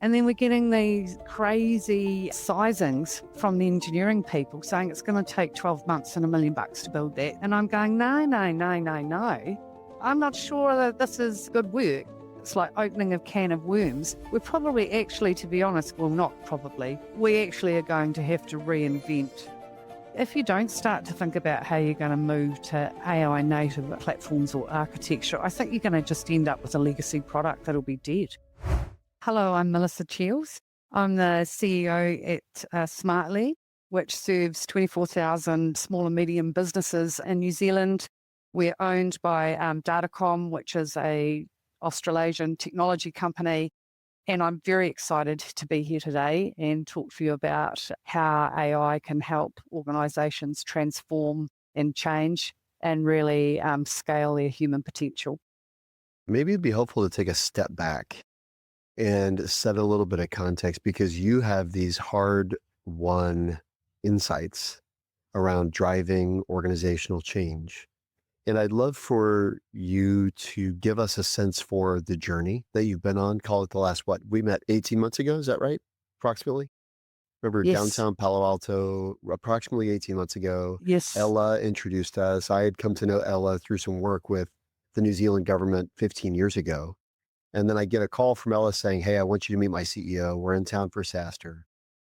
And then we're getting these crazy sizings from the engineering people saying it's going to take 12 months and $1 million to build that. And I'm going, no, no, no, no, no. I'm not sure that this is good work. It's like opening a can of worms. We're probably actually, to be honest, well, not probably, we actually are going to have to reinvent. If you don't start to think about how you're going to move to AI native platforms or architecture, I think you're going to just end up with a legacy product that'll be dead. Hello, I'm Melissa Cheals. I'm the CEO at Smartly, which serves 24,000 small and medium businesses in New Zealand. We're owned by Datacom, which is a Australasian technology company. And I'm very excited to be here today and talk to you about how AI can help organisations transform and change and really scale their human potential. Maybe it'd be helpful to take a step back and set a little bit of context, because you have these hard-won insights around driving organizational change. And I'd love for you to give us a sense for the journey that you've been on. Call it the last, we met 18 months ago, is that right? Approximately? Remember Yes, downtown Palo Alto, approximately 18 months ago. yes. Ella introduced us. I had come to know Ella through some work with the New Zealand government 15 years ago. And then I get a call from Ella saying, hey, I want you to meet my CEO. We're in town for SaaStr.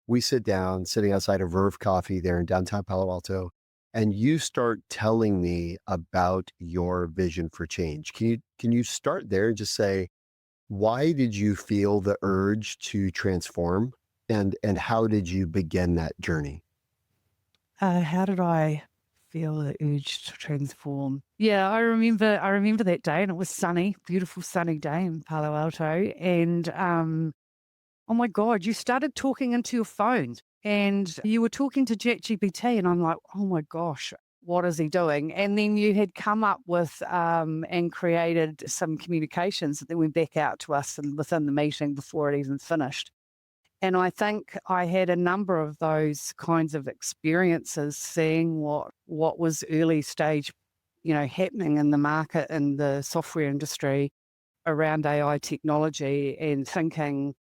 We sit down, sitting outside of Verve Coffee there in downtown Palo Alto, and you start telling me about your vision for change. Can you start there and just say, why did you feel the urge to transform, and how did you begin that journey? How did I feel the urge to transform? Yeah, I remember that day, and it was sunny, beautiful sunny day in Palo Alto. And oh my God, you started talking into your phone and you were talking to ChatGPT, and I'm like, oh my gosh, what is he doing? And then you had come up with and created some communications that then went back out to us and within the meeting before it even finished. And I think I had a number of those kinds of experiences, seeing what was early stage, happening in the market in the software industry around AI technology, and thinking,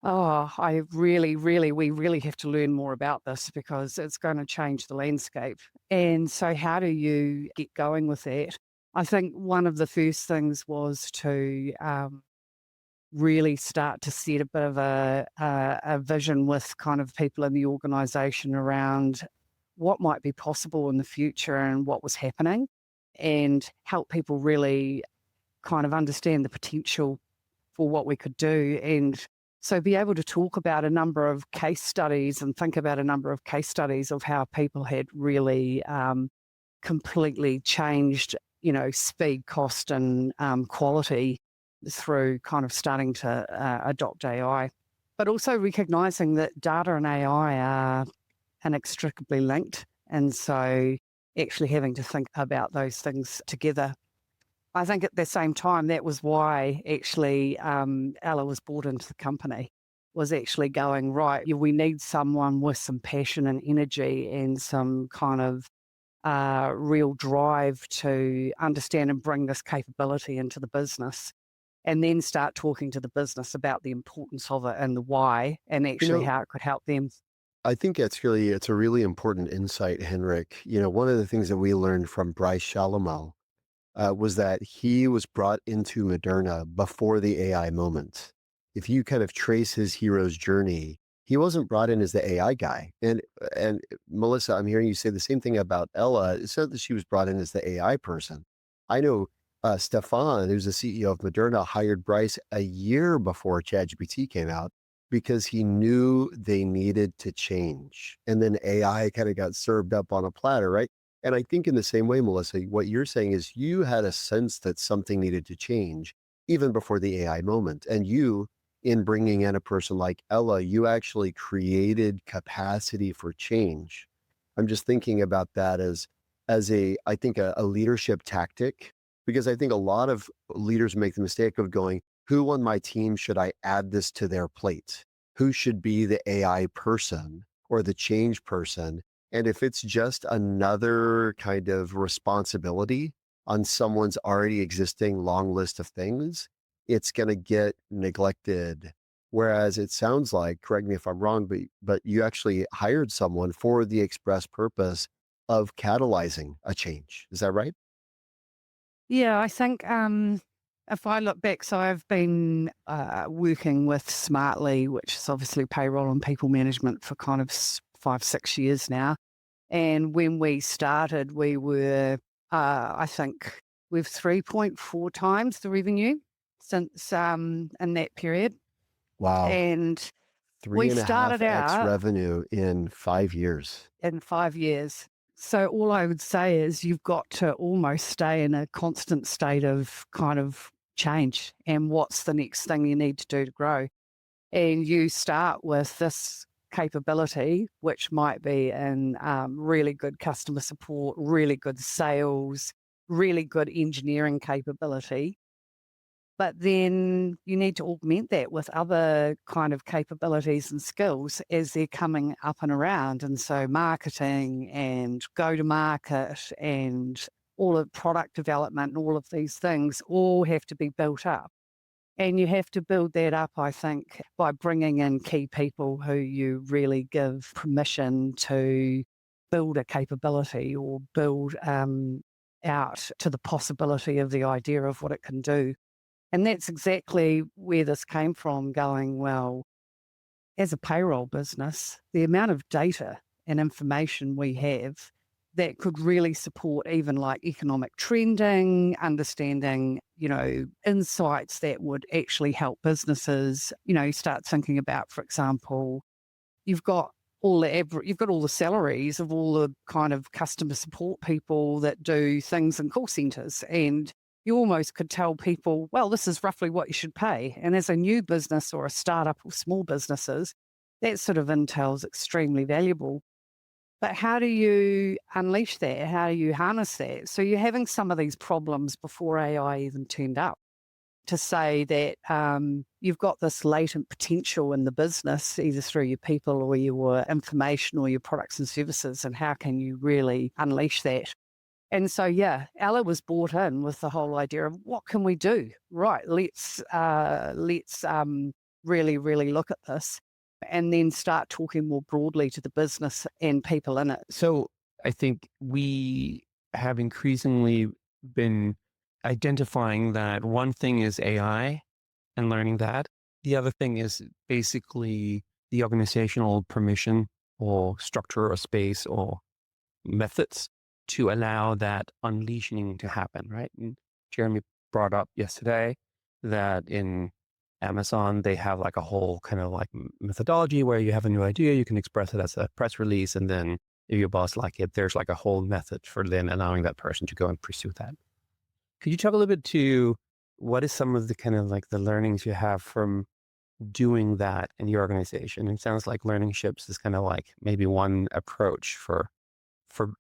oh, we really have to learn more about this because it's going to change the landscape. And so how do you get going with that? I think one of the first things was to really start to set a bit of a vision with kind of people in the organisation around what might be possible in the future and what was happening, and help people really kind of understand the potential for what we could do. And so be able to talk about a number of case studies and think about a number of case studies of how people had really completely changed, speed, cost and quality through kind of starting to adopt AI, but also recognizing that data and AI are inextricably linked. And so actually having to think about those things together. I think at the same time, that was why actually Ella was brought into the company, was actually going, right, we need someone with some passion and energy and some kind of real drive to understand and bring this capability into the business, and then start talking to the business about the importance of it and the why, and You actually know, how it could help them. I think it's a really important insight, Henrik. One of the things that we learned from Bryce Shalomo was that he was brought into Moderna before the AI moment. If you kind of trace his hero's journey, he wasn't brought in as the AI guy. And Melissa, I'm hearing you say the same thing about Ella. It said that she was brought in as the AI person. I know Stefan, who's the CEO of Moderna, hired Bryce a year before ChatGPT came out because he knew they needed to change. And then AI kind of got served up on a platter, right? And I think in the same way, Melissa, what you're saying is you had a sense that something needed to change even before the AI moment. And you, in bringing in a person like Ella, you actually created capacity for change. I'm just thinking about that as I think a leadership tactic, because I think a lot of leaders make the mistake of going, who on my team should I add this to their plate? Who should be the AI person or the change person? And if it's just another kind of responsibility on someone's already existing long list of things, it's going to get neglected Whereas it sounds like, correct me if I'm wrong, but you actually hired someone for the express purpose of catalyzing a change. Is that right? Yeah, I think if I look back, so I've been working with Smartly, which is obviously payroll and people management for kind of 5, 6 years now. And when we started, we were, I think, we've 3.4 times the revenue since in that period. Wow. And Three we and a half started X out revenue in 5 years. in 5 years. So all I would say is you've got to almost stay in a constant state of kind of change. And what's the next thing you need to do to grow? And you start with this capability, which might be in really good customer support, really good sales, really good engineering capability. But then you need to augment that with other kind of capabilities and skills as they're coming up and around. And so marketing and go to market and all of product development and all of these things all have to be built up. And you have to build that up, I think, by bringing in key people who you really give permission to build a capability or build out to the possibility of the idea of what it can do. And that's exactly where this came from, going, well, as a payroll business, the amount of data and information we have that could really support even like economic trending, understanding, insights that would actually help businesses, start thinking about, for example, you've got you've got all the salaries of all the kind of customer support people that do things in call centers, and you almost could tell people, well, this is roughly what you should pay. And as a new business or a startup or small businesses, that sort of intel is extremely valuable. But how do you unleash that? How do you harness that? So you're having some of these problems before AI even turned up, to say that you've got this latent potential in the business, either through your people or your information or your products and services, and how can you really unleash that? And so, yeah, Ella was brought in with the whole idea of what can we do? Right, let's really, really look at this, and then start talking more broadly to the business and people in it. So I think we have increasingly been identifying that one thing is AI and learning that. The other thing is basically the organizational permission or structure or space or methods to allow that unleashing to happen, right? And Jeremy brought up yesterday that in Amazon, they have like a whole kind of like methodology where you have a new idea, you can express it as a press release. And then if your boss like it, there's like a whole method for then allowing that person to go and pursue that. Could you talk a little bit to what is some of the kind of like the learnings you have from doing that in your organization? It sounds like learning ships is kind of like maybe one approach for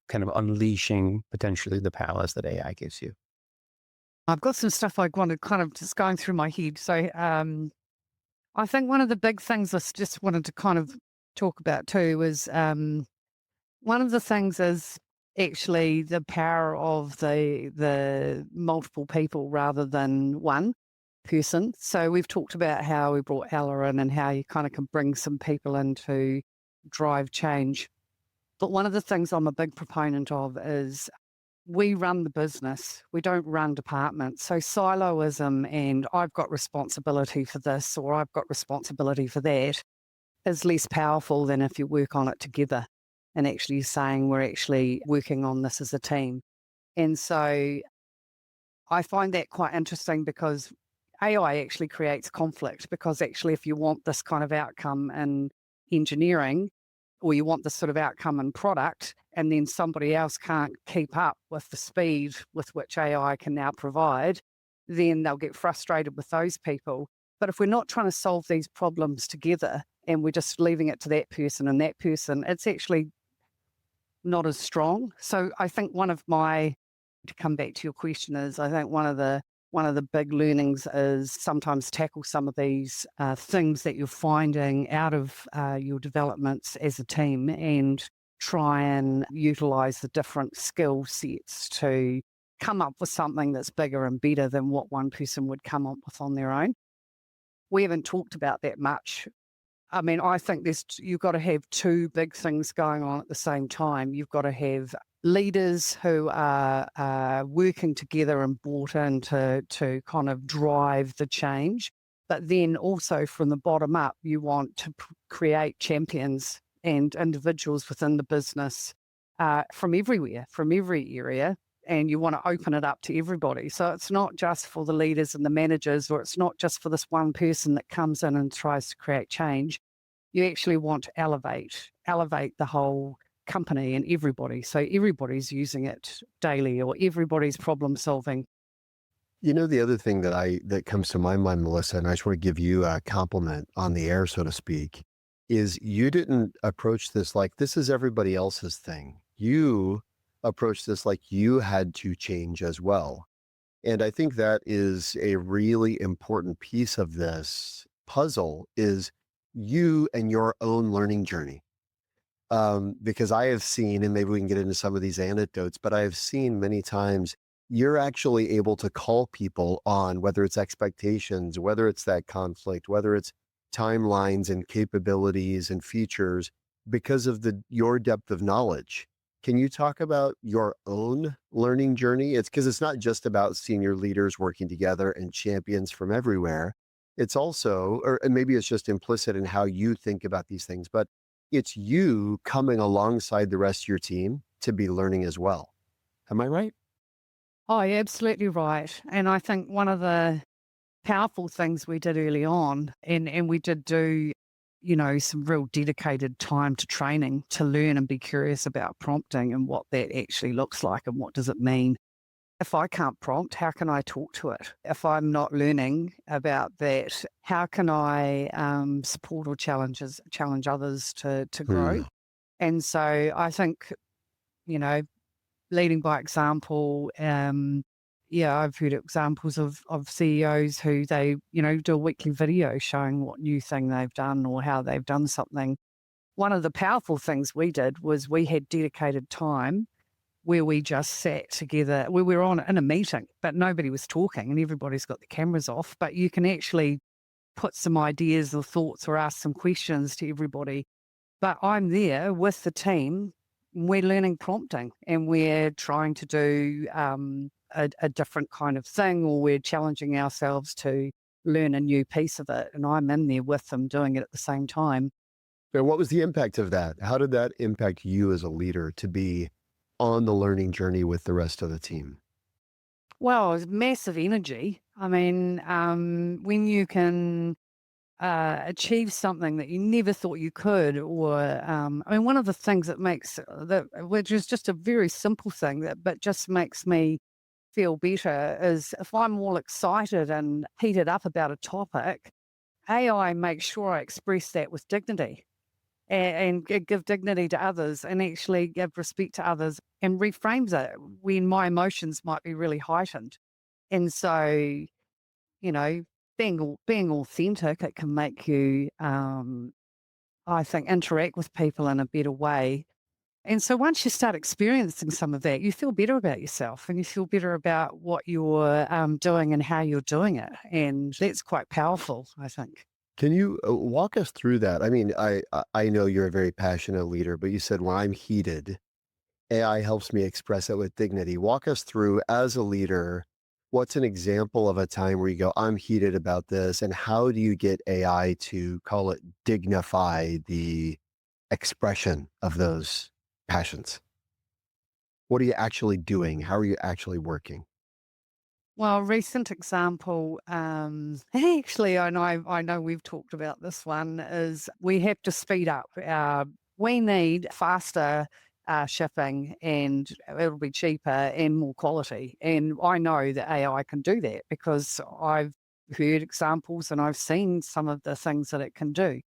kind of unleashing potentially the powers that AI gives you. I've got some stuff I want to kind of just going through my head. So I think one of the big things I just wanted to kind of talk about too is one of the things is actually the power of the multiple people rather than one person. So we've talked about how we brought Ella in and how you kind of can bring some people in to drive change. But one of the things I'm a big proponent of is we run the business. We don't run departments. So siloism and I've got responsibility for this or I've got responsibility for that is less powerful than if you work on it together and actually saying we're actually working on this as a team. And so I find that quite interesting because AI actually creates conflict, because actually if you want this kind of outcome in engineering, or you want this sort of outcome in product, and then somebody else can't keep up with the speed with which AI can now provide, then they'll get frustrated with those people. But if we're not trying to solve these problems together and we're just leaving it to that person and that person, it's actually not as strong. So I think to come back to your question, is I think one of the big learnings is sometimes tackle some of these things that you're finding out of your developments as a team and try and utilize the different skill sets to come up with something that's bigger and better than what one person would come up with on their own. we haven't talked about that much. I mean, I think you've got to have two big things going on at the same time. You've got to have leaders who are working together and bought in to kind of drive the change. But then also from the bottom up, you want to create champions and individuals within the business from everywhere, from every area. And you want to open it up to everybody. So it's not just for the leaders and the managers, or it's not just for this one person that comes in and tries to create change. You actually want to elevate the whole company and everybody. So everybody's using it daily, or everybody's problem solving. You know, the other thing that comes to my mind, Melissa, and I just want to give you a compliment on the air, so to speak, is you didn't approach this like this is everybody else's thing. You approach this like you had to change as well. And I think that is a really important piece of this puzzle is you and your own learning journey. Because I have seen, and maybe we can get into some of these anecdotes, but I have seen many times you're actually able to call people on whether it's expectations, whether it's that conflict, whether it's timelines and capabilities and features because of your depth of knowledge. Can you talk about your own learning journey? It's because it's not just about senior leaders working together and champions from everywhere. It's also, or and maybe it's just implicit in how you think about these things, but it's you coming alongside the rest of your team to be learning as well. Am I right? Oh, you're absolutely right. And I think one of the powerful things we did early on, and we did do, some real dedicated time to training to learn and be curious about prompting and what that actually looks like and what does it mean. If I can't prompt, how can I talk to it? If I'm not learning about that, how can I support or challenge others to grow? Hmm. And so I think, you know, leading by example, I've heard examples of CEOs who they, do a weekly video showing what new thing they've done or how they've done something. One of the powerful things we did was we had dedicated time where we just sat together, where we were in a meeting, but nobody was talking and everybody's got the cameras off. But you can actually put some ideas or thoughts or ask some questions to everybody. But I'm there with the team. We're learning prompting and we're trying to do a different kind of thing, or we're challenging ourselves to learn a new piece of it. And I'm in there with them doing it at the same time. And what was the impact of that? How did that impact you as a leader to be on the learning journey with the rest of the team? Well, it's massive energy. I mean, when you can achieve something that you never thought you could, or one of the things that makes which is just a very simple thing but just makes me feel better, is if I'm all excited and heated up about a topic, AI makes sure I express that with dignity and give dignity to others and actually give respect to others and reframes it when my emotions might be really heightened. And so, you know, being authentic, it can make you, I think, interact with people in a better way. And so once you start experiencing some of that, you feel better about yourself and you feel better about what you're doing and how you're doing it. And that's quite powerful, I think. Can you walk us through that? I mean, I know you're a very passionate leader, but you said when I'm heated, AI helps me express it with dignity. Walk us through as a leader, what's an example of a time where you go, I'm heated about this, and how do you get AI to call it dignify the expression of those passions? What are you actually doing? How are you actually working? Well, recent example, actually, I know we've talked about this one, is we have to speed up. We need faster shipping, and it'll be cheaper and more quality. And I know that AI can do that because I've heard examples and I've seen some of the things that it can do.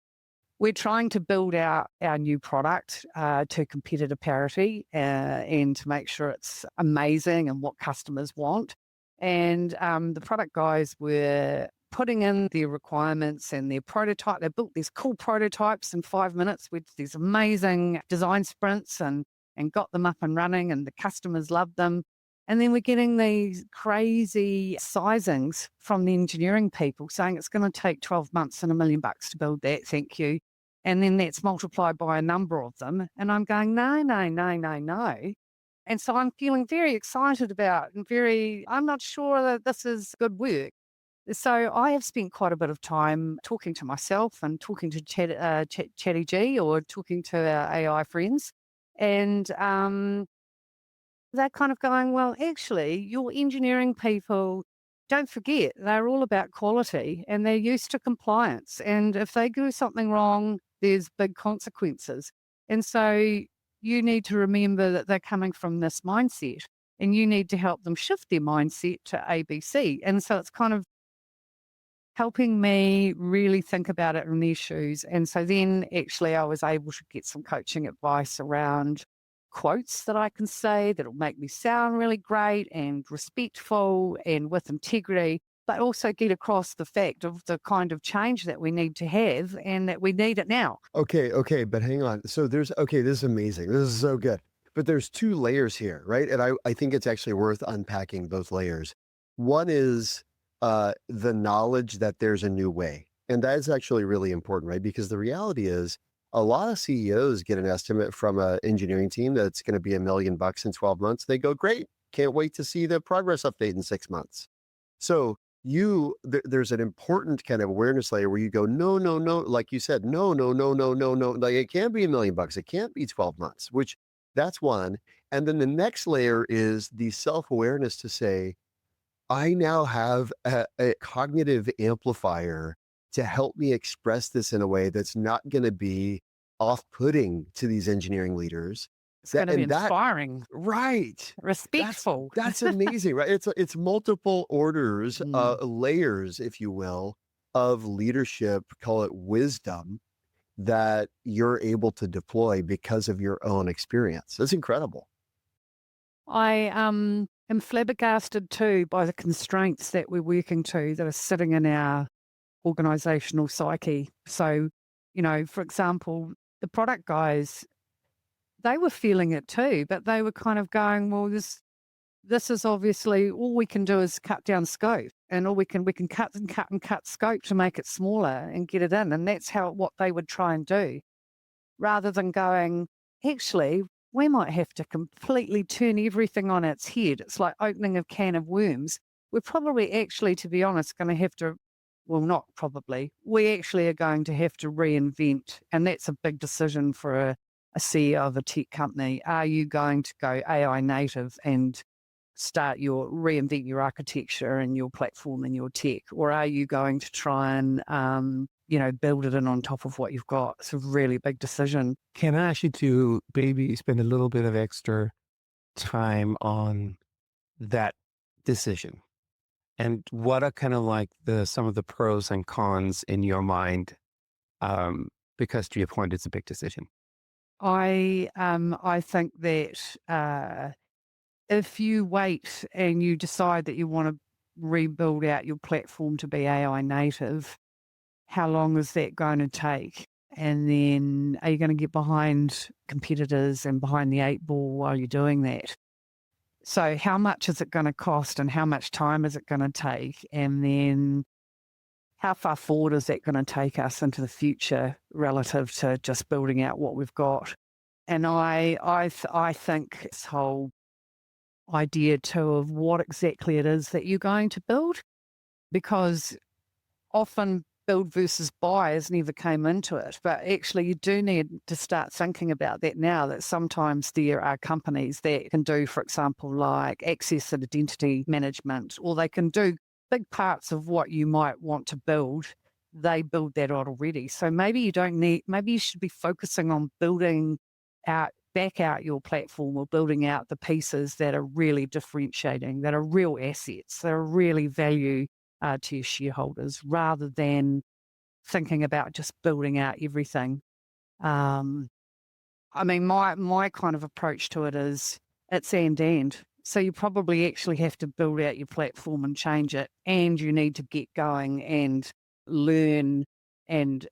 We're trying to build out our new product to competitor parity and to make sure it's amazing and what customers want. And the product guys were putting in their requirements and their prototype. They built these cool prototypes in 5 minutes with these amazing design sprints and got them up and running, and the customers loved them. And then we're getting these crazy sizings from the engineering people saying it's going to take 12 months and $1 million to build that. Thank you. And then that's multiplied by a number of them. And I'm going, no, no, no, no, no. And so I'm feeling very excited about I'm not sure that this is good work. So I have spent quite a bit of time talking to myself and talking to Chatty G or talking to our AI friends. And they're kind of going, well, actually, your engineering people, don't forget, they're all about quality and they're used to compliance. And if they do something wrong, there's big consequences. And so you need to remember that they're coming from this mindset and you need to help them shift their mindset to ABC. And so it's kind of helping me really think about it in their shoes. And so then actually I was able to get some coaching advice around quotes that I can say that'll make me sound really great and respectful and with integrity, but also get across the fact of the kind of change that we need to have and that we need it now. Okay, but hang on. So this is amazing. This is so good. But there's two layers here, right? And I think it's actually worth unpacking both layers. One is the knowledge that there's a new way. And that is actually really important, right? Because the reality is a lot of CEOs get an estimate from an engineering team that it's going to be $1 million in 12 months. They go, great, can't wait to see the progress update in 6 months. So there's an important kind of awareness layer where you go, no, no, no, like you said, no, no, no, no, no, no, like it can't be $1 million. It can't be 12 months, which that's one. And then the next layer is the self-awareness to say, I now have a cognitive amplifier to help me express this in a way that's not going to be off-putting to these engineering leaders. It's going to be inspiring, right. respectful. That's amazing, right? It's multiple orders, layers, if you will, of leadership, call it wisdom, that you're able to deploy because of your own experience. That's incredible. I am flabbergasted too by the constraints that we're working to that are sitting in our organizational psyche. So, for example, the product guys, they were feeling it too, but they were kind of going, well, this is obviously all we can do is cut down scope, and all we can cut and cut and cut scope to make it smaller and get it in. And that's what they would try and do, rather than going, actually, we might have to completely turn everything on its head. It's like opening a can of worms. We're probably actually, to be honest, going to have to, well, not probably, we actually are going to have to reinvent. And that's a big decision for a CEO of a tech company. Are you going to go AI native and reinvent your architecture and your platform and your tech? Or are you going to try and, build it in on top of what you've got? It's a really big decision. Can I ask you to maybe spend a little bit of extra time on that decision? And what are kind of like some of the pros and cons in your mind? Because to your point, it's a big decision. I think that if you wait and you decide that you want to rebuild out your platform to be AI native, how long is that going to take? And then are you going to get behind competitors and behind the 8 ball while you're doing that? So how much is it going to cost and how much time is it going to take? And then how far forward is that going to take us into the future relative to just building out what we've got? And I think this whole idea too of what exactly it is that you're going to build, because often build versus buy has never came into it, but actually you do need to start thinking about that now, that sometimes there are companies that can do, for example, like access and identity management, or they can do big parts of what you might want to build. They build that out already. So maybe you should be focusing on building back out your platform, or building out the pieces that are really differentiating, that are real assets, that are really value to your shareholders, rather than thinking about just building out everything. I mean, my kind of approach to it is it's and. So you probably actually have to build out your platform and change it, and you need to get going and learn and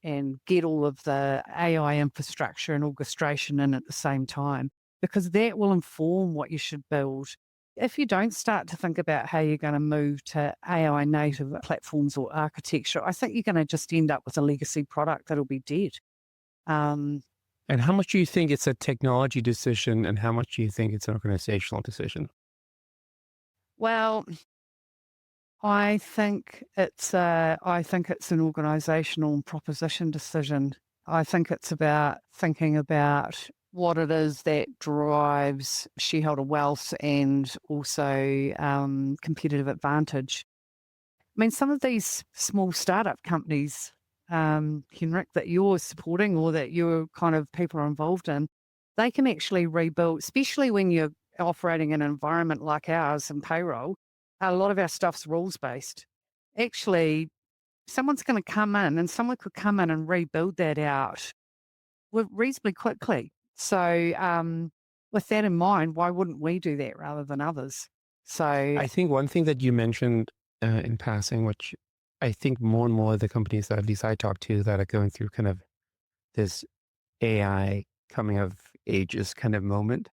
get all of the AI infrastructure and orchestration in at the same time, because that will inform what you should build. If you don't start to think about how you're going to move to AI native platforms or architecture, I think you're going to just end up with a legacy product that'll be dead. Um, And how much do you think it's a technology decision and how much do you think it's an organizational decision? well, I think it's an organizational and proposition decision. I think it's about thinking about what it is that drives shareholder wealth and also competitive advantage. I mean, some of these small startup companies, Henrik, that you're supporting or that your kind of people are involved in, they can actually rebuild, especially when you're operating in an environment like ours in payroll. A lot of our stuff's rules based. Actually, someone's going to come in and someone could come in and rebuild that out reasonably quickly. So, with that in mind, why wouldn't we do that rather than others? So, I think one thing that you mentioned in passing, which I think more and more of the companies that at least I talk to that are going through kind of this AI coming of ages kind of moment,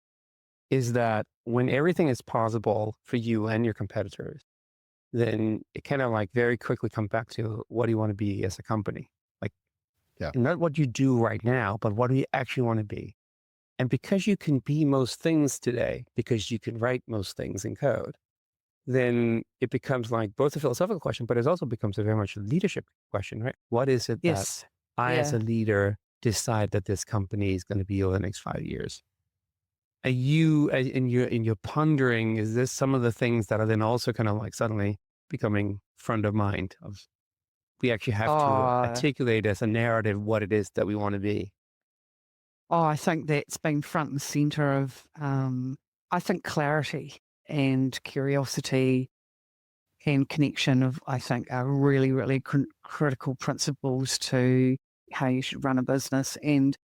is that when everything is possible for you and your competitors, then it kind of like very quickly comes back to what do you want to be as a company? Like, Yeah. not what you do right now, but what do you actually want to be? And because you can be most things today, because you can write most things in code, then it becomes like both a philosophical question, but it also becomes a very much a leadership question, right? What is it that yes, I, as a yeah. leader, decide that this company is going to be over the next 5 years? Are you in your pondering? Is this some of the things that are then also kind of like suddenly becoming front of mind? Of we actually have to Oh, articulate as a narrative what it is that we want to be. I think that's been front and center of, I think, clarity and curiosity and connection of, I think, are really, really critical principles to how you should run a business. And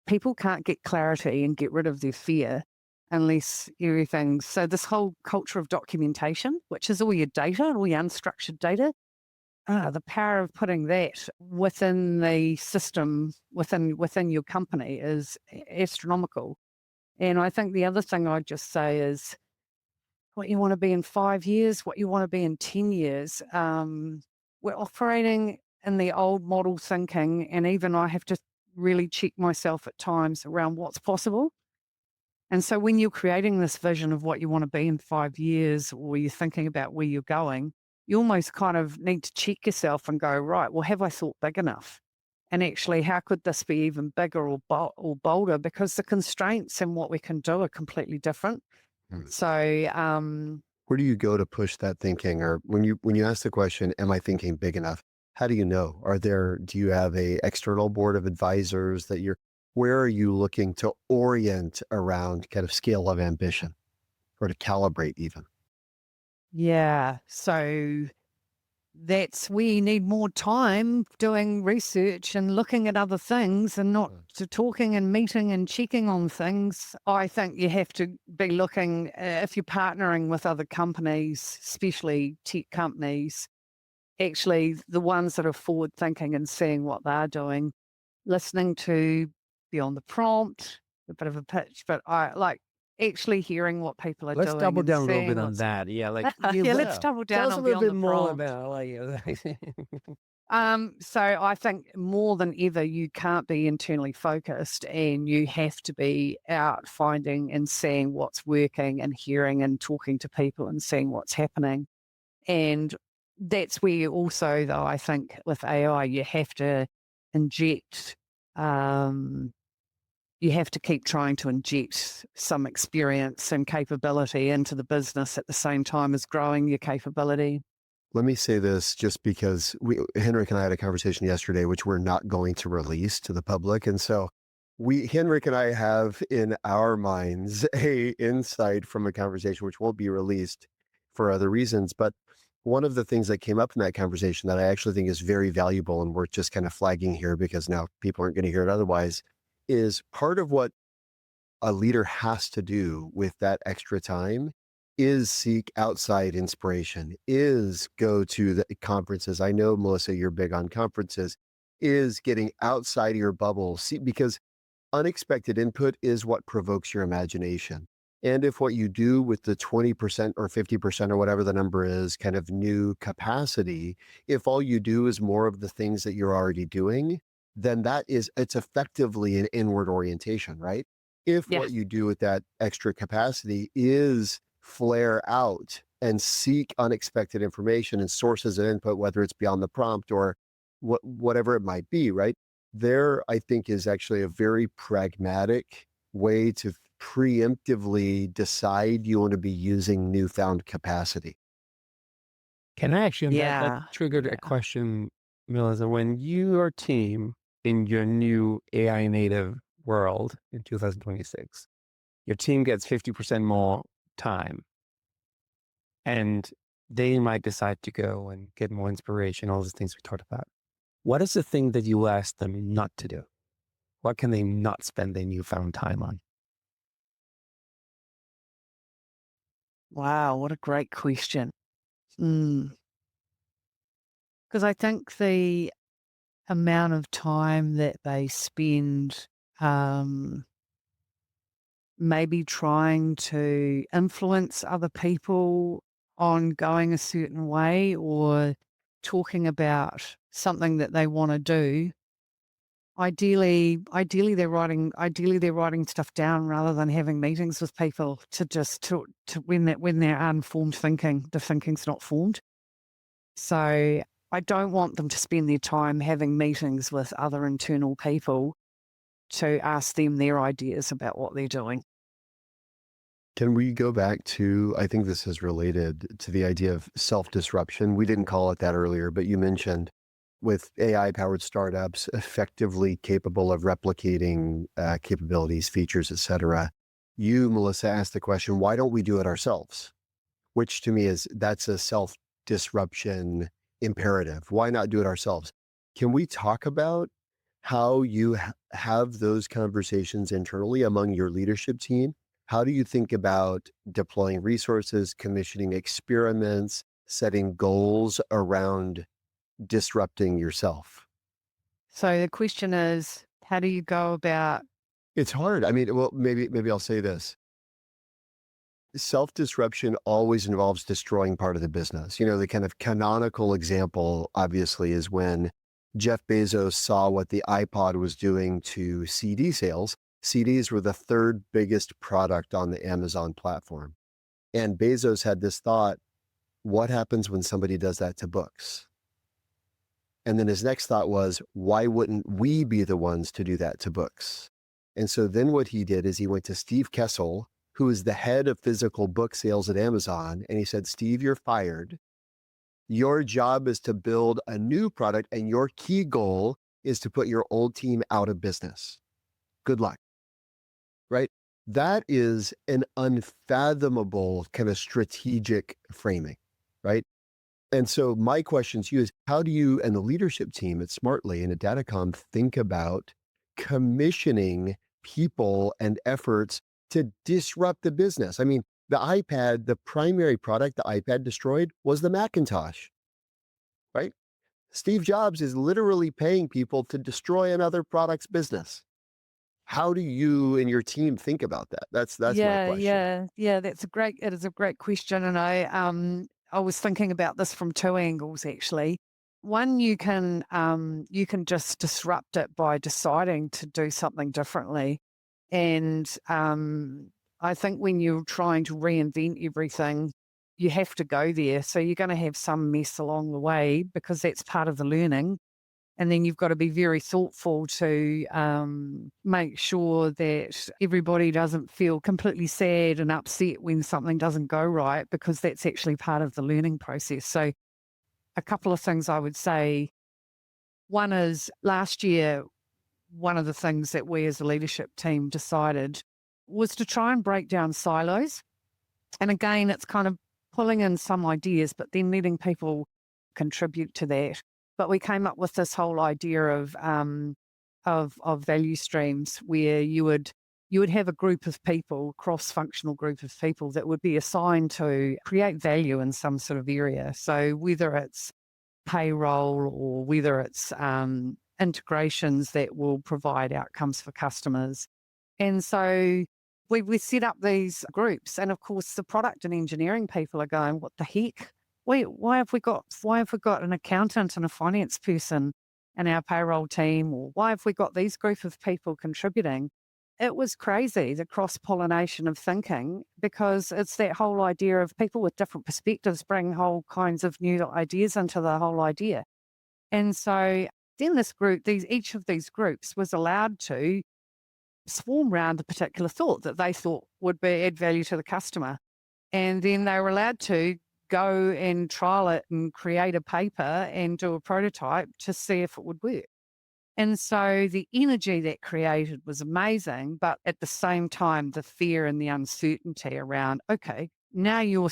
people can't get clarity and get rid of their fear unless everything. So, this whole culture of documentation, which is all your data, all your unstructured data, the power of putting that within the system, within your company is astronomical. And I think the other thing I'd just say is what you want to be in 5 years, what you want to be in 10 years. We're operating in the old model thinking, and even I have to really check myself at times around what's possible. And so when you're creating this vision of what you want to be in 5 years, or you're thinking about where you're going, you almost kind of need to check yourself and go, right, well, have I thought big enough? And actually, how could this be even bigger or, or bolder? Because the constraints and what we can do are completely different. Hmm. So, Where do you go to push that thinking? Or when you ask the question, am I thinking big enough? How do you know? Do you have a external board of advisors where are you looking to orient around kind of scale of ambition or to calibrate even? yeah. So we need more time doing research and looking at other things and not to talking and meeting and checking on things. I think you have to be looking, if you're partnering with other companies, especially tech companies, actually the ones that are forward thinking and seeing what they're doing, listening to beyond the prompt, a bit of a pitch, but I like actually hearing what people are Let's doing double and down a little seeing bit on what's that. Yeah, like yeah, let's Yeah. double tell down us a on little beyond bit the more prompt. about like. So I think more than ever, you can't be internally focused and you have to be out finding and seeing what's working and hearing and talking to people and seeing what's happening. And that's where also, though, I think with AI, you have to inject, um, you have to keep trying to inject some experience and capability into the business at the same time as growing your capability. Let me say this just because Henrik and I had a conversation yesterday, which we're not going to release to the public. And so Henrik and I have in our minds a insight from a conversation, which won't be released for other reasons. But one of the things that came up in that conversation that I actually think is very valuable and we're just kind of flagging here because now people aren't going to hear it otherwise is part of what a leader has to do with that extra time is seek outside inspiration, is go to the conferences. I know, Melissa, you're big on conferences, is getting outside of your bubble. See, because unexpected input is what provokes your imagination. And if what you do with the 20% or 50% or whatever the number is, kind of new capacity, if all you do is more of the things that you're already doing, then it's effectively an inward orientation, right? If Yeah. what you do with that extra capacity is flare out and seek unexpected information and sources of input, whether it's beyond the prompt or whatever it might be, right? There, I think, is actually a very pragmatic way to preemptively decide you want to be using newfound capacity. Can I actually, that Yeah. triggered a question, Melissa, when your team in your new AI native world in 2026, your team gets 50% more time and they might decide to go and get more inspiration, all those things we talked about. What is the thing that you ask them not to do? What can they not spend their newfound time on? Wow, what a great question. Because I think the amount of time that they spend maybe trying to influence other people on going a certain way or talking about something that they want to do. Ideally they're writing stuff down rather than having meetings with people to when they're unformed thinking, the thinking's not formed. So I don't want them to spend their time having meetings with other internal people to ask them their ideas about what they're doing. Can we go back to, I think this is related to the idea of self-disruption. We didn't call it that earlier, but you mentioned with AI-powered startups effectively capable of replicating capabilities, features, et cetera. You, Melissa, asked the question, why don't we do it ourselves? Which to me that's a self-disruption imperative. Why not do it ourselves? Can we talk about how you have those conversations internally among your leadership team? How do you think about deploying resources, commissioning experiments, setting goals around disrupting yourself? So the question is, how do you go about It's hard. I mean, well, maybe I'll say this. Self-disruption always involves destroying part of the business. You know, the kind of canonical example, obviously, is when Jeff Bezos saw what the iPod was doing to CD sales. CDs were the third biggest product on the Amazon platform. And Bezos had this thought, what happens when somebody does that to books? And then his next thought was, why wouldn't we be the ones to do that to books? And so then what he did is he went to Steve Kessel, who is the head of physical book sales at Amazon. And he said, Steve, you're fired. Your job is to build a new product, and your key goal is to put your old team out of business. Good luck. Right? That is an unfathomable kind of strategic framing, right? And so my question to you is, how do you and the leadership team at Smartly and at Datacom think about commissioning people and efforts to disrupt the business? I mean, the iPad, the primary product the iPad destroyed was the Macintosh, right? Steve Jobs is literally paying people to destroy another product's business. How do you and your team think about that? That's my question. Yeah, it is a great question. And I was thinking about this from two angles actually. One, you can just disrupt it by deciding to do something differently. And I think when you're trying to reinvent everything, you have to go there. So you're going to have some mess along the way because that's part of the learning. And then you've got to be very thoughtful to make sure that everybody doesn't feel completely sad and upset when something doesn't go right, because that's actually part of the learning process. So a couple of things I would say. One is last year, one of the things that we as a leadership team decided was to try and break down silos. And again, it's kind of pulling in some ideas, but then letting people contribute to that. But we came up with this whole idea of value streams where you would have a group of people, cross-functional group of people that would be assigned to create value in some sort of area. So whether it's payroll or whether it's integrations that will provide outcomes for customers. And so we set up these groups, and of course the product and engineering people are going, what the heck? Why have we got an accountant and a finance person in our payroll team, or why have we got these group of people contributing? It was crazy, the cross-pollination of thinking, because it's that whole idea of people with different perspectives bring whole kinds of new ideas into the whole idea. And so then each of these groups was allowed to swarm around a particular thought that they thought would add value to the customer. And then they were allowed to go and trial it and create a paper and do a prototype to see if it would work. And so the energy that created was amazing, but at the same time, the fear and the uncertainty around, okay, now you're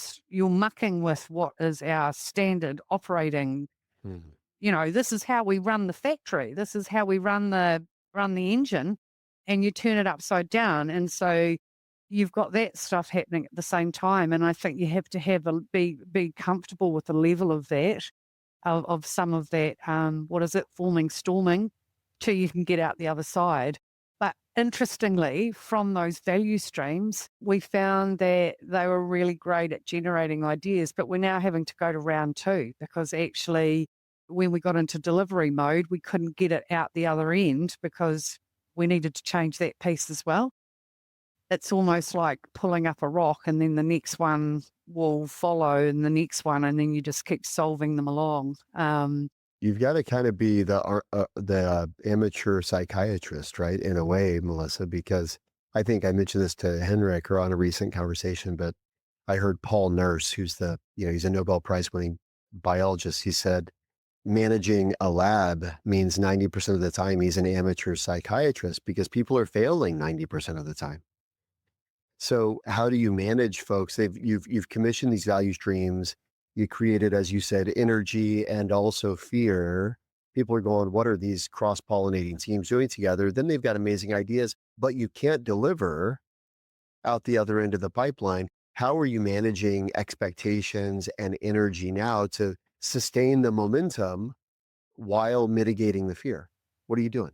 mucking with what is our standard operating. Mhm. This is how we run the factory. This is how we run the engine, and you turn it upside down. And so you've got that stuff happening at the same time. And I think you have to be comfortable with the level of that, of some of that, forming, storming, till you can get out the other side. But interestingly, from those value streams, we found that they were really great at generating ideas, but we're now having to go to round 2, because actually when we got into delivery mode, we couldn't get it out the other end because we needed to change that piece as well. It's almost like pulling up a rock, and then the next one will follow, and the next one, and then you just keep solving them along. You've got to kind of be the amateur psychiatrist, right? In a way, Melissa, because I think I mentioned this to Henrik or on a recent conversation, but I heard Paul Nurse, who's he's a Nobel Prize winning biologist. He said, managing a lab means 90% of the time he's an amateur psychiatrist because people are failing 90% of the time. So how do you manage folks? You've commissioned these value streams. You created, as you said, energy and also fear. People are going, what are these cross-pollinating teams doing together? Then they've got amazing ideas, but you can't deliver out the other end of the pipeline. How are you managing expectations and energy now to sustain the momentum while mitigating the fear? What are you doing?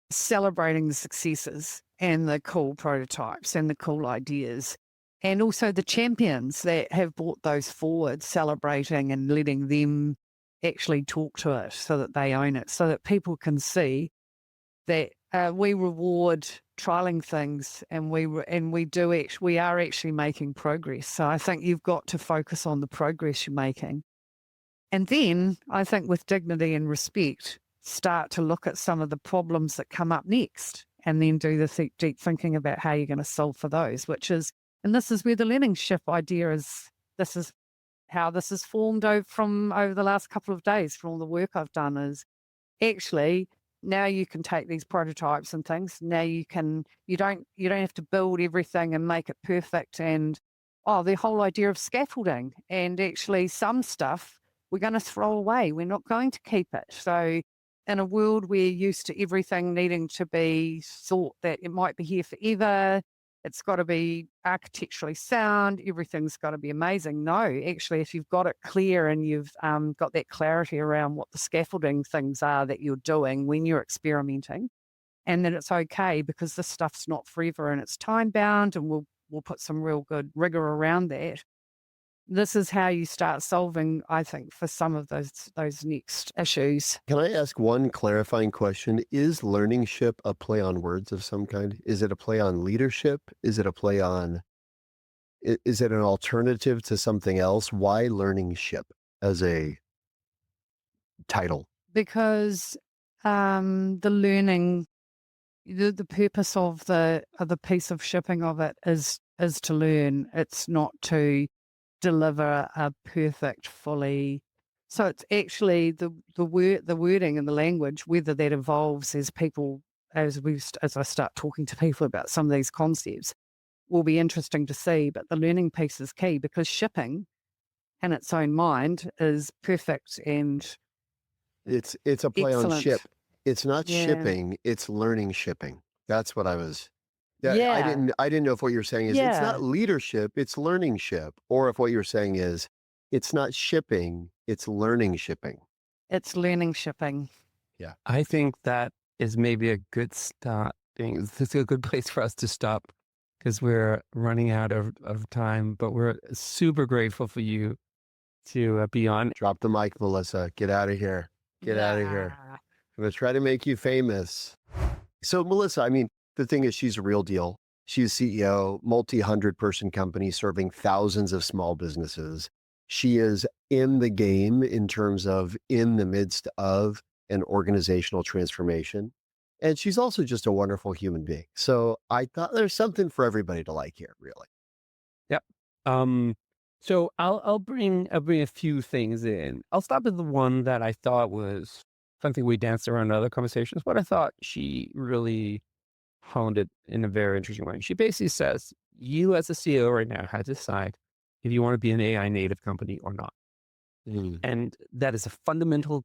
Celebrating the successes and the cool prototypes and the cool ideas, and also the champions that have brought those forward, celebrating and letting them actually talk to it so that they own it, so that people can see that we reward trialing things, and we are actually making progress. So I think you've got to focus on the progress you're making. And then I think with dignity and respect, start to look at some of the problems that come up next, and then do the deep thinking about how you're going to solve for those, and this is where the learning ship idea is. This is how this is formed over the last couple of days from all the work I've done, is actually now you can take these prototypes and things. Now you don't have to build everything and make it perfect. And the whole idea of scaffolding, and actually some stuff we're going to throw away. We're not going to keep it. So in a world where you're used to everything needing to be thought that it might be here forever, it's got to be architecturally sound, everything's got to be amazing. No, actually, if you've got it clear and you've got that clarity around what the scaffolding things are that you're doing when you're experimenting, and that it's okay because this stuff's not forever and it's time bound, and we'll put some real good rigor around that. This is how you start solving, I think, for some of those next issues. Can I ask one clarifying question? Is learning ship a play on words of some kind? Is it a play on leadership? Is it a play on, is it an alternative to something else? Why learning ship as a title? Because the learning, the purpose of the piece of shipping of it is to learn. It's not to deliver a perfect, fully. So it's actually the wording and the language, whether that evolves as I start talking to people about some of these concepts, will be interesting to see. But the learning piece is key, because shipping in its own mind is perfect and It's a play on excellent. ship. It's not Yeah. shipping, it's learning shipping. That's what I was. Yeah, Yeah. I didn't know if what you're saying is it's Yeah. not leadership, it's learning ship, or if what you're saying is it's not shipping, it's learning shipping. It's learning shipping. Yeah. I think that is maybe a good starting. This is a good place for us to stop because we're running out of time, but we're super grateful for you to be on. Drop the mic, Melissa. Get out of here. Get out of here. Nah. I'm going to try to make you famous. So, Melissa, I mean, the thing is, she's a real deal. She's CEO, multi-100-person company serving thousands of small businesses. She is in the game in terms of in the midst of an organizational transformation. And she's also just a wonderful human being. So I thought there's something for everybody to like here, really. Yep. So I'll bring a few things in. I'll start with the one that I thought was something we danced around in other conversations, but I thought she really honed it in a very interesting way. She basically says, you as a CEO right now have to decide if you want to be an AI native company or not. Mm. And that is a fundamental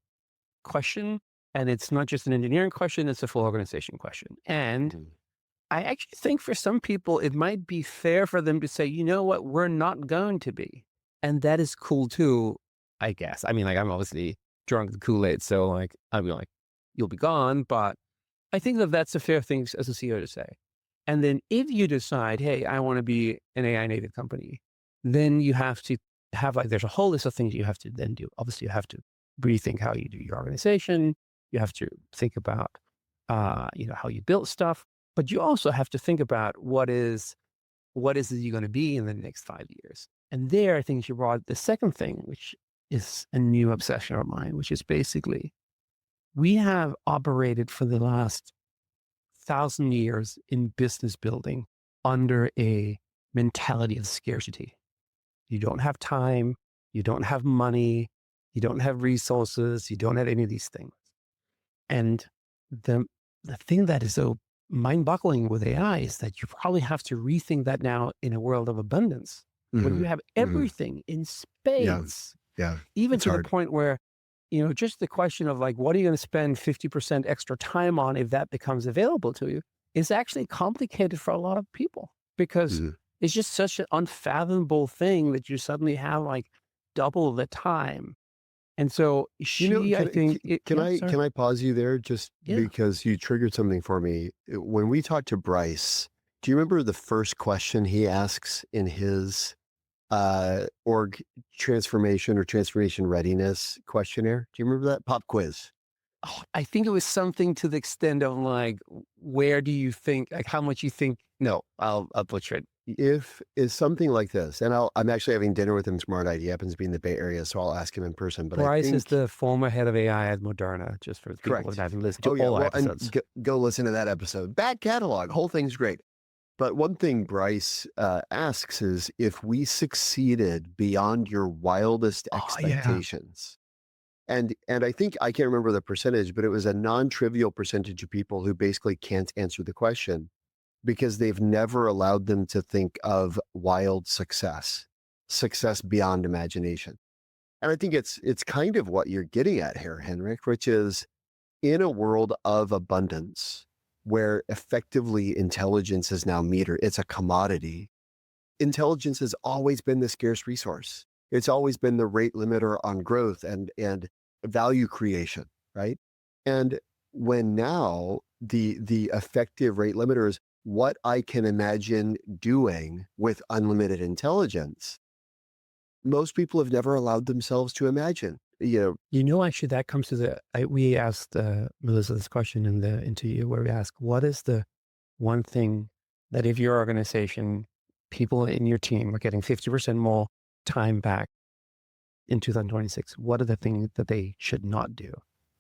question. And it's not just an engineering question, it's a full organization question. And Mm. I actually think for some people, it might be fair for them to say, you know what, we're not going to be. And that is cool too, I guess. I mean, like, I'm obviously drunk the Kool-Aid, so like, I'll be like, you'll be gone. But I think that that's a fair thing as a CEO to say. And then if you decide, hey, I want to be an AI native company, then you have to have like, there's a whole list of things you have to then do. Obviously, you have to rethink how you do your organization. You have to think about, how you build stuff. But you also have to think about what is it you're going to be in the next 5 years. And there, I think you brought the second thing, which is a new obsession of mine, which is basically we have operated for the last 1,000 years in business building under a mentality of scarcity. You don't have time, you don't have money, you don't have resources, you don't have any of these things. And the thing that is so mind-boggling with AI is that you probably have to rethink that now in a world of abundance, when you have everything in spades, Yeah. even It's to hard. the point where, just the question of like, what are you going to spend 50% extra time on if that becomes available to you is actually complicated for a lot of people because Mhm. it's just such an unfathomable thing that you suddenly have like double the time. And so I think, Can I pause you there just Yeah. because you triggered something for me? When we talked to Bryce, do you remember the first question he asks in his org transformation or transformation readiness questionnaire? Do you remember that pop quiz? I think it was something to the extent of like, where do you think, like how much you think, no, I'll butcher it. If is something like this, and I'm actually having dinner with him tomorrow night. He happens to be in the Bay Area, so I'll ask him in person. But I Bryce is think the former head of AI at Moderna, just for the people correct. that haven't listened to Oh yeah, all our well, and episodes. go listen to that episode. Bad catalog, whole thing's great. But one thing Bryce asks is if we succeeded beyond your wildest Oh, yeah. expectations. And I think I can't remember the percentage, but it was a non-trivial percentage of people who basically can't answer the question because they've never allowed them to think of wild success beyond imagination. And I think it's kind of what you're getting at here, Henrik, which is in a world of abundance where effectively intelligence is now metered, it's a commodity. Intelligence has always been the scarce resource. It's always been the rate limiter on growth and value creation, right? And when now the effective rate limiter is what I can imagine doing with unlimited intelligence, most people have never allowed themselves to imagine. Actually, that comes to we asked Melissa this question in the interview where we asked, what is the one thing that if your organization, people in your team are getting 50% more time back in 2026, what are the things that they should not do?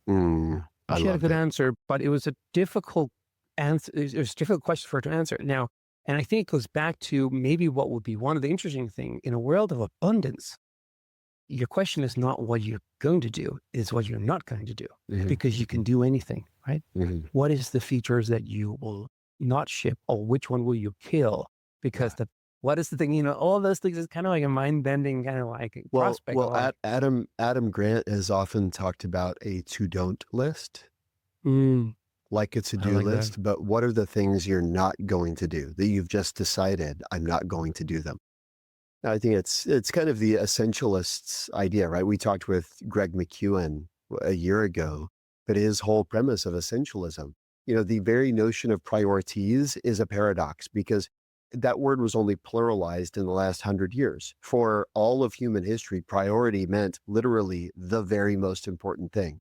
I She had a love good it. answer, but it was a difficult answer. It was a difficult question for her to answer. Now, and I think it goes back to maybe what would be one of the interesting things in a world of abundance. Your question is not what you're going to do, it's what you're not going to do, because you can do anything, right? What is the features that you will not ship, or which one will you kill? Because what is the thing, all those things is kind of like a mind-bending kind of like prospect. Well, Adam Grant has often talked about a to-don't list, like a to-do list, but what are the things you're not going to do that you've just decided I'm not going to do them? I think it's kind of the essentialists idea, right? We talked with Greg McEwen a year ago, but his whole premise of essentialism, the very notion of priorities is a paradox because that word was only pluralized in the last 100 years. For all of human history, priority meant literally the very most important thing.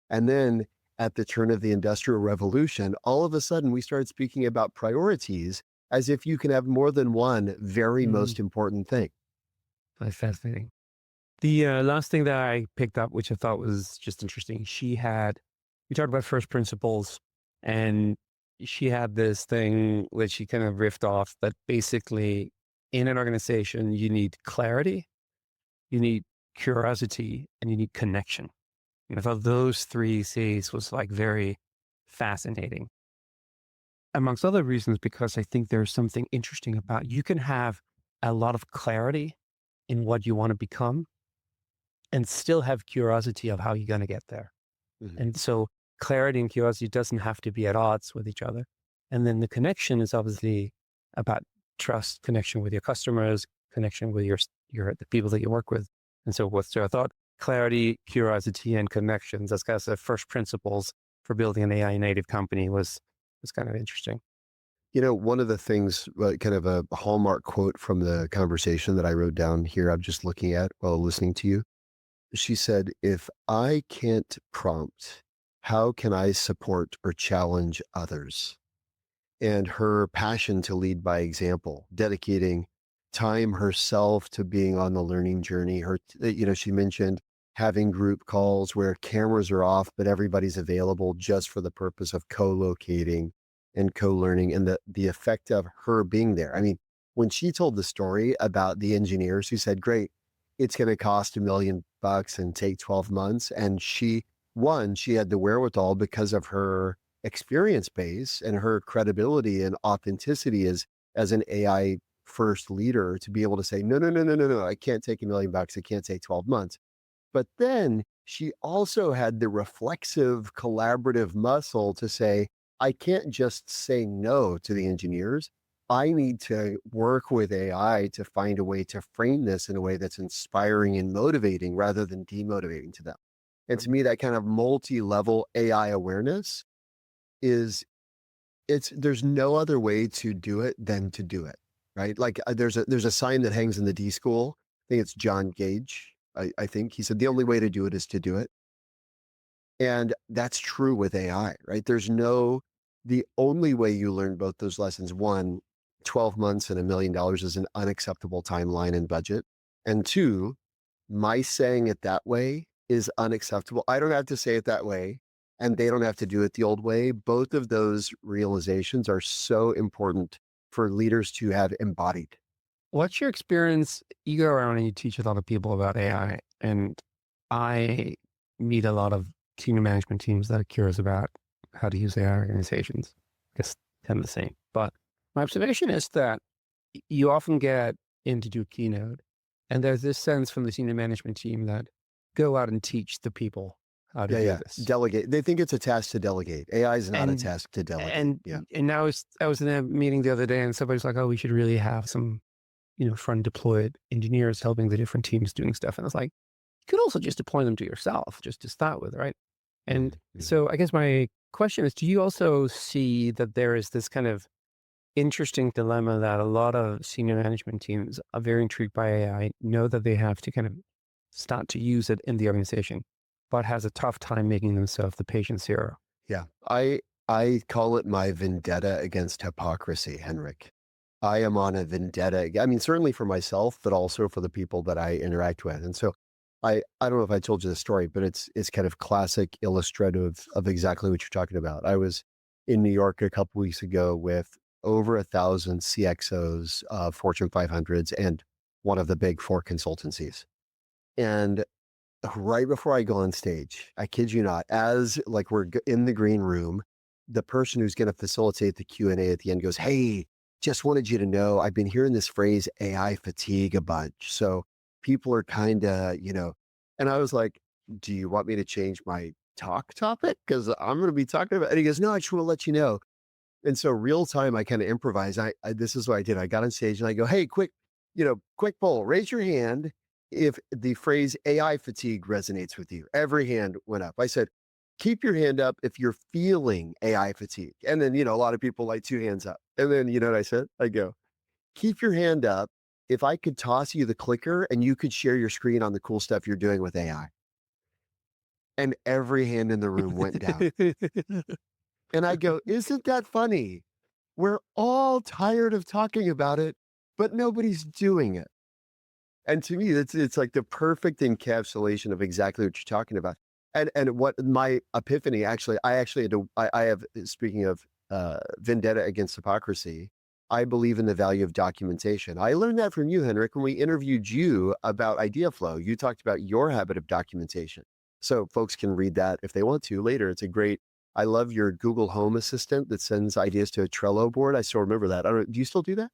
And then at the turn of the Industrial Revolution, all of a sudden we started speaking about priorities as if you can have more than one very Mm, most important thing. that's fascinating. The last thing that I picked up, which I thought was just interesting, we talked about first principles, and she had this thing which she kind of riffed off that basically in an organization, you need clarity, you need curiosity, and you need connection. And I thought those three C's was like very fascinating, amongst other reasons, because I think there's something interesting about you can have a lot of clarity in what you want to become and still have curiosity of how you're going to get there. Mhm. And so clarity and curiosity doesn't have to be at odds with each other. And then the connection is obviously about trust, connection with your customers, connection with the people that you work with, and so forth. So I thought clarity, curiosity, and connections as kind of the first principles for building an AI native company was kind of interesting. One of the things, kind of a hallmark quote from the conversation that I wrote down here, I'm just looking at while listening to you. She said, "If I can't prompt, how can I support or challenge others?" And her passion to lead by example, dedicating time herself to being on the learning journey. She mentioned having group calls where cameras are off, but everybody's available just for the purpose of co-locating and co-learning, and the effect of her being there. I mean, when she told the story about the engineers who said, "Great, it's going to cost $1 million and take 12 months." And she had the wherewithal because of her experience base and her credibility and authenticity as an AI first leader to be able to say, no, no, no, no, no, no, I can't take $1 million. It can't take 12 months. But then she also had the reflexive collaborative muscle to say, I can't just say no to the engineers. I need to work with AI to find a way to frame this in a way that's inspiring and motivating rather than demotivating to them. And to me, that kind of multi-level AI awareness is there's no other way to do it than to do it, right? Like there's a sign that hangs in the D school. I think it's John Gage. I think he said the only way to do it is to do it. And that's true with AI, right? The only way you learn both those lessons, one, 12 months and $1 million is an unacceptable timeline and budget. And two, my saying it that way is unacceptable. I don't have to say it that way, and they don't have to do it the old way. Both of those realizations are so important for leaders to have embodied. What's your experience? You go around and you teach a lot of people about AI, and I meet a lot of senior management teams that are curious about how to use AI organizations. I guess kind of the same. But my observation is that you often get in to do a keynote, and there's this sense from the senior management team that go out and teach the people how to Yeah, do yeah. this. Delegate. They think it's a task to delegate. AI is not a And task to delegate. and Yeah. and now I was in a meeting the other day, and somebody's like, "Oh, we should really have some front deployed engineers helping the different teams doing stuff." And it's like, you could also just deploy them to yourself just to start with, right? And Mhm, mhm. so I guess my question is, do you also see that there is this kind of interesting dilemma that a lot of senior management teams are very intrigued by AI, know that they have to kind of start to use it in the organization, but has a tough time making themselves the patient zero? Yeah. I call it my vendetta against hypocrisy, Henrik. I am on a vendetta. I mean, certainly for myself, but also for the people that I interact with. And so I don't know if I told you the story, but it's kind of classic illustrative of exactly what you're talking about. I was in New York a couple weeks ago with over 1,000 CXOs, Fortune 500s, and one of the big four consultancies. And right before I go on stage, I kid you not, as like in the green room, the person who's going to facilitate the Q&A at the end goes, "Hey, just wanted you to know I've been hearing this phrase AI fatigue a bunch. So people are kind of, and I was like, do you want me to change my talk topic? Because I'm going to be talking about," and he goes, "No, I just want to let you know." And so real time, I kind of improvise. This is what I did. I got on stage and I go, "Hey, quick poll, raise your hand if the phrase AI fatigue resonates with you." Every hand went up. I said, "Keep your hand up if you're feeling AI fatigue." And then, a lot of people like two hands up. And then, you know what I said? I go, keep your hand up if I could toss you the clicker and you could share your screen on the cool stuff you're doing with AI. And every hand in the room went down. And I go, isn't that funny? We're all tired of talking about it, but nobody's doing it. And to me, it's like the perfect encapsulation of exactly what you're talking about. And what my epiphany actually, I actually had to, I have, speaking of vendetta against hypocrisy, I believe in the value of documentation. I learned that from you, Henrik, when we interviewed you about idea flow. You talked about your habit of documentation. So folks can read that if they want to later. It's a great, I love your Google Home Assistant that sends ideas to a Trello board. I still remember that. I don't, do you still do that?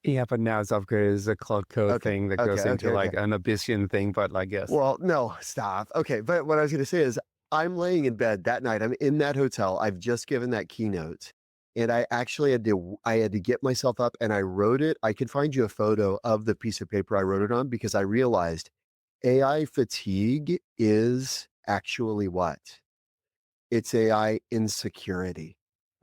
Yeah, but now it's upgraded as a cloud code Okay, thing that goes into like an Abyssian thing, but I guess. Well, no, stop. Okay, but what I was going to say is I'm laying in bed that night. I'm in that hotel. I've just given that keynote. And I actually had to get myself up and I wrote it. I could find you a photo of the piece of paper I wrote it on because I realized AI fatigue is actually what? It's AI insecurity.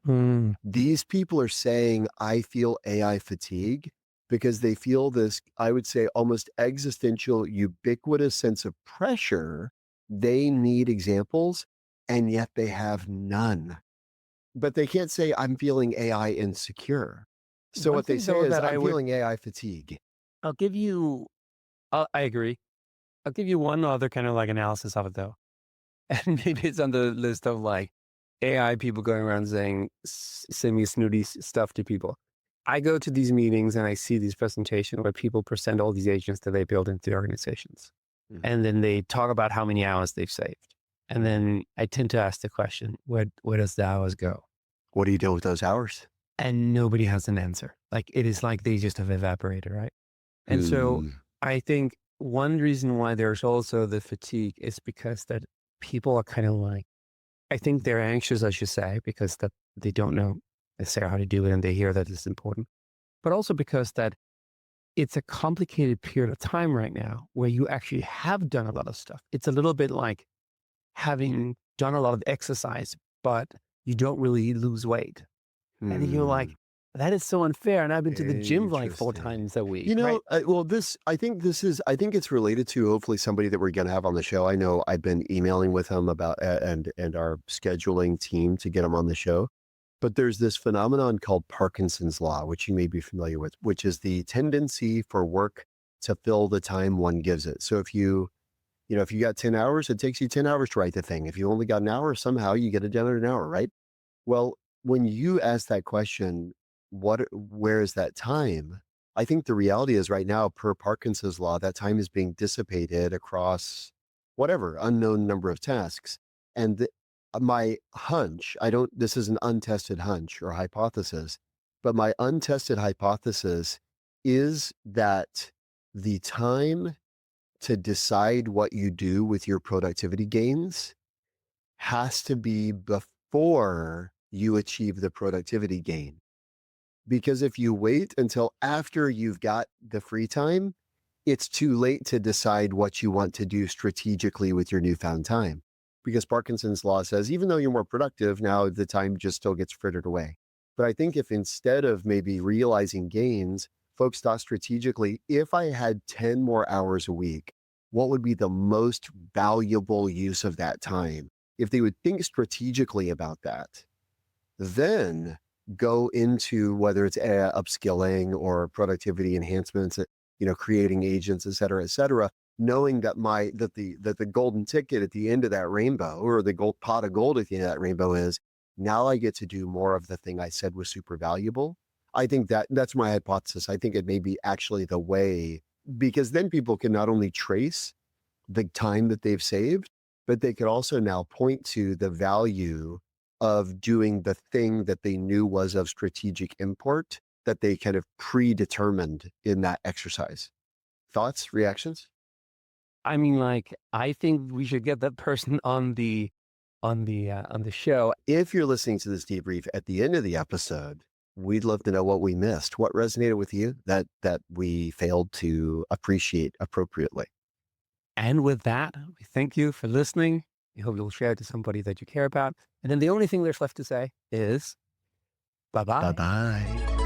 Mm. These people are saying, I feel AI fatigue because they feel this, I would say, almost existential, ubiquitous sense of pressure. They need examples, and yet they have none. But they can't say, I'm feeling AI insecure. So One what they thing, say though, is, that I'm feeling AI fatigue. I'll give you, I agree. I'll give you one other kind of like analysis of it though. And maybe it's on the list of like AI people going around saying semi-snooty stuff to people. I go to these meetings and I see these presentations where people present all these agents that they build into the organizations. Mhm. And then they talk about how many hours they've saved. And then I tend to ask the question, where does the hours go? What do you do with those hours? And nobody has an answer. Like it is like they just have evaporated, right? And so I think one reason why there's also the fatigue is because that people are kind of like, I think they're anxious, I should say, because that they don't know necessarily how to do it and they hear that it's important, but also because that it's a complicated period of time right now where you actually have done a lot of stuff. It's a little bit like having done a lot of exercise, but you don't really lose weight. And you're like, that is so unfair. And I've been to the gym like 4 times a week. You know, right? well, I think it's related to hopefully somebody that we're going to have on the show. I know I've been emailing with him about, and our scheduling team to get him on the show. But there's this phenomenon called Parkinson's law, which you may be familiar with, which is the tendency for work to fill the time one gives it. So if if you got 10 hours, it takes you 10 hours to write the thing. If you only got an hour, somehow you get it done in an hour, right? Well, when you ask that question, where is that time? I think the reality is right now, per Parkinson's law, that time is being dissipated across whatever unknown number of tasks. And my hunch, this is an untested hunch or hypothesis, but my untested hypothesis is that the time to decide what you do with your productivity gains has to be before you achieve the productivity gain. Because if you wait until after you've got the free time, it's too late to decide what you want to do strategically with your newfound time. Because Parkinson's law says, even though you're more productive, now the time just still gets frittered away. But I think if instead of maybe realizing gains, folks thought strategically, if I had 10 more hours a week, what would be the most valuable use of that time? If they would think strategically about that, then go into whether it's upskilling or productivity enhancements, creating agents, et cetera, knowing that the golden ticket at the end of that rainbow or the gold pot of gold at the end of that rainbow is now I get to do more of the thing I said was super valuable. I think that's my hypothesis. I think it may be actually the way, because then people can not only trace the time that they've saved, but they could also now point to the value of doing the thing that they knew was of strategic import that they kind of predetermined in that exercise. Thoughts, reactions? I mean, like, I think we should get that person on the show. If you're listening to this debrief at the end of the episode, we'd love to know what we missed, what resonated with you that we failed to appreciate appropriately. And with that, we thank you for listening. We hope you'll share it to somebody that you care about. And then the only thing there's left to say is bye-bye. Bye-bye.